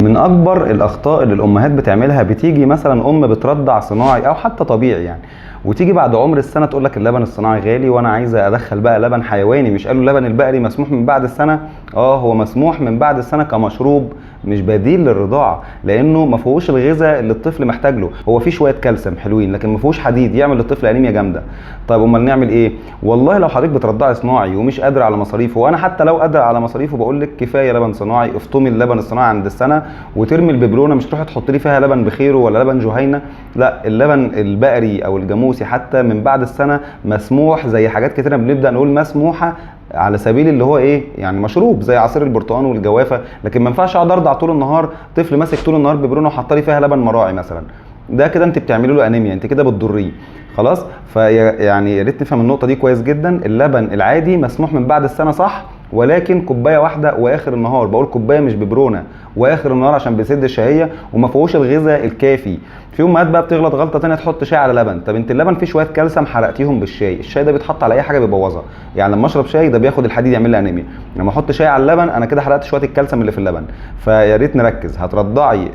من اكبر الاخطاء اللي الامهات بتعملها، بتيجي مثلا ام بترضع صناعي او حتى طبيعي يعني، وتيجي بعد عمر السنه تقول لك اللبن الصناعي غالي وانا عايزه ادخل بقى لبن حيواني. مش قالوا اللبن البقري مسموح من بعد السنه؟ هو مسموح من بعد السنه كمشروب، مش بديل للرضاعه، لانه ما فيهوش الغذاء اللي الطفل محتاج له. هو فيه شويه كالسيوم حلوين لكن ما فيهوش حديد يعمل للطفل انيميا جامده. طيب امال نعمل ايه؟ والله لو حضرتك بترضعي صناعي ومش قادره على مصاريفه، وانا حتى لو قادره على مصاريفه بقول لك كفايه لبن صناعي، افطمي اللبن الصناعي عند السنه وترمي الببرونه، مش تروحي تحط لي فيها لبن بخيره ولا لبن جهينه. لا، اللبن البقري او الجاموسي حتى من بعد السنه مسموح، زي حاجات كتيره بنبدا نقول مسموحه على سبيل اللي هو ايه يعني، مشروب زي عصير البرتقال والجوافه. لكن ما ينفعش اقعد ارضع طول النهار طفل ماسك طول النهار ببرونه وحاطه لي فيها لبن مراعي مثلا. ده كده انت بتعملي له انيميا، انت كده بتضريه. خلاص، فيعني يا ريت نفهم النقطه دي كويس جدا. اللبن العادي مسموح من بعد السنه صح، ولكن كوبايه واحده واخر النهار، بقول كوبايه مش ببرونه، واخر النهار عشان بيسد الشهيه وما فيهوش الغذاء الكافي. في امهات بقى بتغلط غلطه ثانيه، تحط شاي على لبن. طب انت اللبن فيه شويه كالسيوم حرقتيهم بالشاي، الشاي ده بيتحط على اي حاجه بيبوظها. يعني لما اشرب شاي ده بياخد الحديد يعمل لي انيميا، لما احط شاي على اللبن انا كده حرقت شويه الكالسيوم اللي في اللبن. فيا ريت نركز. هترضعي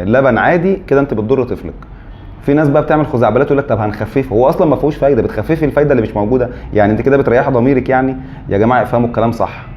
لبن عادي كده انت بتضر طفلك. في ناس بقى بتعمل خزعبلات تقول لك طب هنخففه، هو اصلا ما فيهوش فايده، بتخففي الفايده اللي مش موجوده يعني، انت كده بتريحي ضميرك يعني. يا جماعه افهموا الكلام صح.